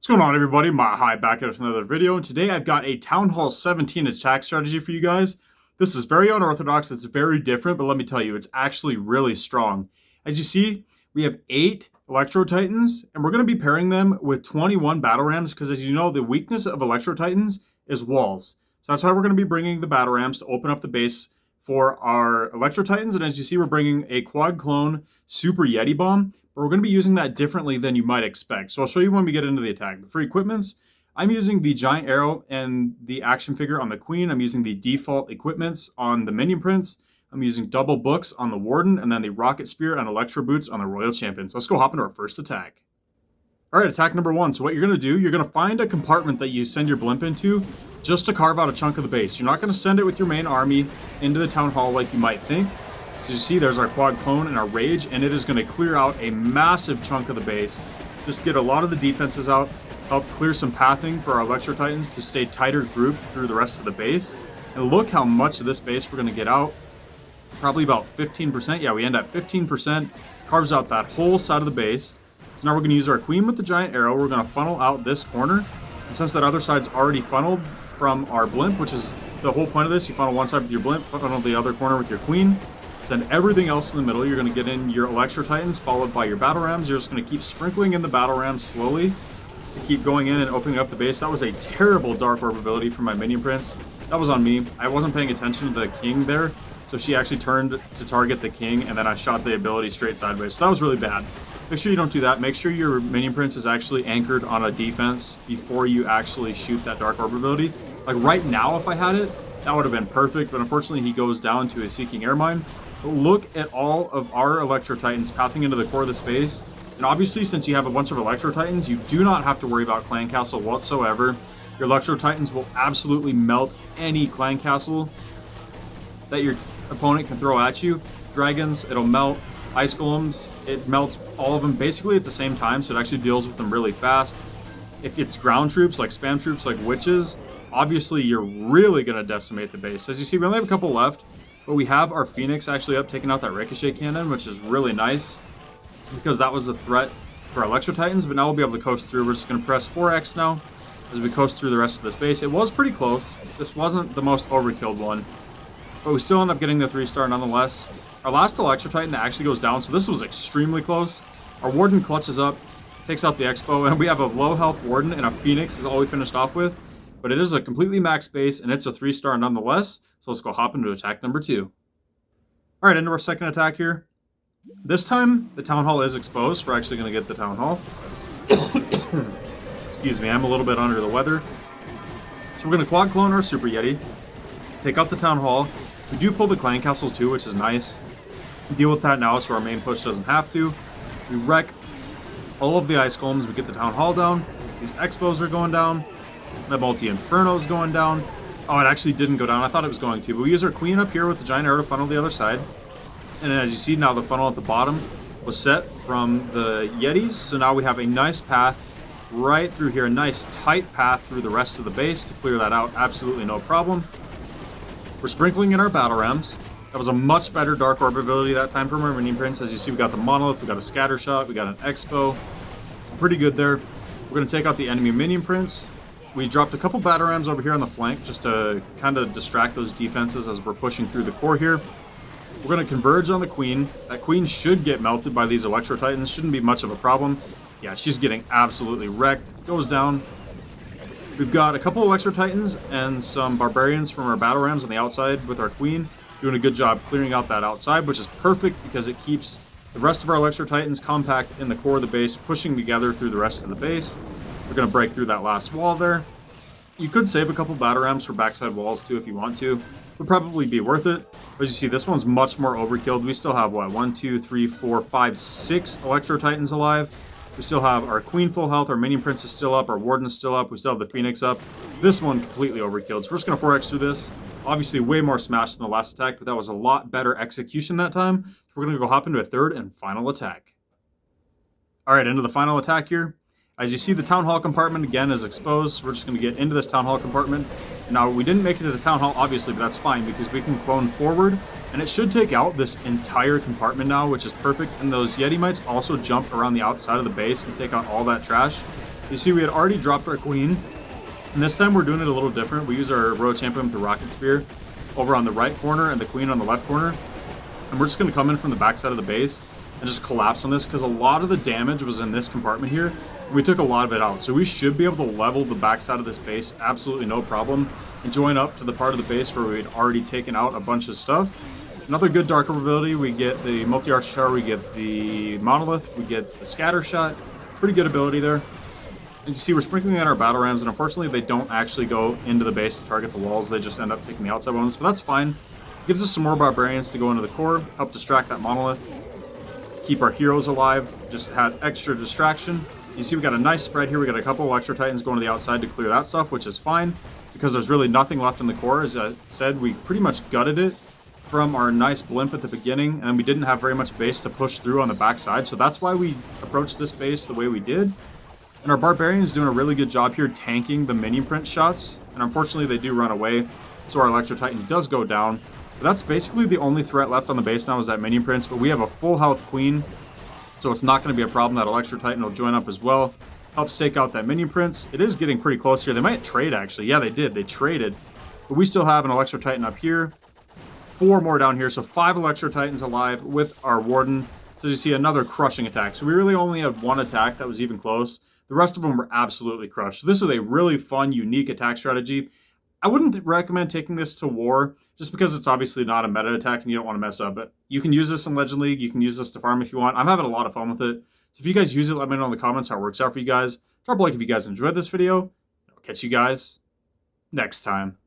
What's going on, everybody? Hi, back at another video, and today I've got a Town Hall 17 attack strategy for you guys. This is very unorthodox, it's very different, but let me tell you, it's actually really strong. As you see, we have 8 Electro Titans, and we're going to be pairing them with 21 Battle Rams, because as you know, the weakness of Electro Titans is walls. So that's why we're going to be bringing the Battle Rams to open up the base for our Electro Titans, and as you see, we're bringing a Quad Clone Super Yeti Bomb. But we're going to be using that differently than you might expect. So I'll show you when we get into the attack. But for equipments, I'm using the giant arrow and the action figure on the queen. I'm using the default equipments on the minion prince. I'm using double books on the warden, and then the rocket spear and electro boots on the royal champion. So let's go hop into our first attack. All right, attack number 1. So what you're going to do, you're going to find a compartment that you send your blimp into just to carve out a chunk of the base. You're not going to send it with your main army into the town hall like you might think. So you see there's our quad clone and our rage, and it is going to clear out a massive chunk of the base. Just get a lot of the defenses out, help clear some pathing for our Electro Titans to stay tighter grouped through the rest of the base. And look how much of this base we're going to get out. Probably about 15%. Yeah, we end at 15%. Carves out that whole side of the base. So now we're going to use our queen with the giant arrow. We're going to funnel out this corner. And since that other side's already funneled from our blimp, which is the whole point of this, you funnel one side with your blimp, funnel the other corner with your queen. Send everything else in the middle. You're going to get in your Electro Titans, followed by your Battle Rams. You're just going to keep sprinkling in the Battle Rams slowly to keep going in and opening up the base. That was a terrible Dark Orb ability from my Minion Prince. That was on me. I wasn't paying attention to the King there, so she actually turned to target the King, and then I shot the ability straight sideways. So that was really bad. Make sure you don't do that. Make sure your Minion Prince is actually anchored on a defense before you actually shoot that Dark Orb ability. Like right now, if I had it, that would have been perfect, but unfortunately he goes down to a Seeking Air Mine. But look at all of our Electro Titans pathing into the core of the space. And obviously, since you have a bunch of Electro Titans, you do not have to worry about Clan Castle whatsoever. Your Electro Titans will absolutely melt any Clan Castle that your opponent can throw at you. Dragons, it'll melt. Ice Golems, it melts all of them basically at the same time, so it actually deals with them really fast. If it's ground troops, like spam troops, like witches, obviously you're really going to decimate the base. So as you see, we only have a couple left. But we have our Phoenix actually up, taking out that Ricochet Cannon, which is really nice, because that was a threat for our Electro Titans, but now we'll be able to coast through. We're just going to press 4X now as we coast through the rest of this base. It was pretty close. This wasn't the most overkilled one, but we still end up getting the 3-star nonetheless. Our last Electro Titan actually goes down, so this was extremely close. Our Warden clutches up, takes out the Expo, and we have a low health Warden, and a Phoenix is all we finished off with. But it is a completely maxed base, and it's a 3-star nonetheless. So let's go hop into attack number 2. All right, into our second attack here. This time, the Town Hall is exposed. We're actually going to get the Town Hall. Excuse me, I'm a little bit under the weather. So we're going to Quad Clone our Super Yeti. Take out the Town Hall. We do pull the Clan Castle too, which is nice. We deal with that now so our main push doesn't have to. We wreck all of the Ice Golems. We get the Town Hall down. These Expos are going down. The Multi-Inferno is going down. Oh, it actually didn't go down. I thought it was going to. But we use our queen up here with the giant arrow to funnel the other side. And then as you see now, the funnel at the bottom was set from the Yetis. So now we have a nice path right through here. A nice tight path through the rest of the base to clear that out. Absolutely no problem. We're sprinkling in our Battle Rams. That was a much better Dark Orb ability that time from our Minion Prince. As you see, we got the Monolith, we got a Scatter Shot, we got an Expo. Pretty good there. We're going to take out the enemy Minion Prince. We dropped a couple Battle Rams over here on the flank just to kind of distract those defenses as we're pushing through the core here. We're going to converge on the Queen. That Queen should get melted by these Electro Titans. Shouldn't be much of a problem. Yeah, she's getting absolutely wrecked. Goes down. We've got a couple Electro Titans and some Barbarians from our Battle Rams on the outside with our Queen. Doing a good job clearing out that outside, which is perfect because it keeps the rest of our Electro Titans compact in the core of the base, pushing together through the rest of the base. We're going to break through that last wall there. You could save a couple Battle Rams for backside walls too if you want to. Would probably be worth it. As you see, this one's much more overkilled. We still have, what, 1, 2, 3, 4, 5, 6 Electro Titans alive. We still have our Queen full health, our Minion Prince is still up, our Warden is still up, we still have the Phoenix up. This one completely overkilled. So we're just going to 4X through this. Obviously way more smash than the last attack, but that was a lot better execution that time. So we're going to go hop into a third and final attack. Alright, into the final attack here. As you see, the Town Hall compartment again is exposed. We're just going to get into this Town Hall compartment. Now, we didn't make it to the Town Hall, obviously, but that's fine because we can clone forward, and it should take out this entire compartment now, which is perfect. And those Yeti Mites also jump around the outside of the base and take out all that trash. You see, we had already dropped our queen, and this time we're doing it a little different. We use our Royal Champion with the Rocket Spear over on the right corner and the queen on the left corner. And we're just going to come in from the backside of the base and just collapse on this, because a lot of the damage was in this compartment here. And we took a lot of it out. So we should be able to level the backside of this base absolutely no problem and join up to the part of the base where we'd already taken out a bunch of stuff. Another good Dark Orb ability, we get the Multi-Arch Tower, we get the Monolith, we get the Scatter Shot. Pretty good ability there. As you see, we're sprinkling in our battle rams, and unfortunately they don't actually go into the base to target the walls. They just end up taking the outside ones, but that's fine. Gives us some more barbarians to go into the core, help distract that monolith, keep our heroes alive, just had extra distraction. You see we got a nice spread here. We got a couple Electro Titans going to the outside to clear that stuff, which is fine, because there's really nothing left in the core. As I said, we pretty much gutted it from our nice blimp at the beginning, and we didn't have very much base to push through on the backside, so that's why we approached this base the way we did. And our Barbarian's doing a really good job here tanking the minion print shots. And unfortunately, they do run away. So our Electro Titan does go down. But that's basically the only threat left on the base now is that minion prints. But we have a full health queen. So it's not going to be a problem. That Electro Titan will join up as well. Helps take out that minion prints. It is getting pretty close here. They might trade, actually. Yeah, they did. They traded. But we still have an Electro Titan up here. 4 more down here. So 5 Electro Titans alive with our Warden. So you see another crushing attack. So we really only had 1 attack that was even close. The rest of them were absolutely crushed. So this is a really fun, unique attack strategy. I wouldn't recommend taking this to war, just because it's obviously not a meta attack and you don't want to mess up. But you can use this in Legend League. You can use this to farm if you want. I'm having a lot of fun with it. So if you guys use it, let me know in the comments how it works out for you guys. Drop a like if you guys enjoyed this video. I'll catch you guys next time.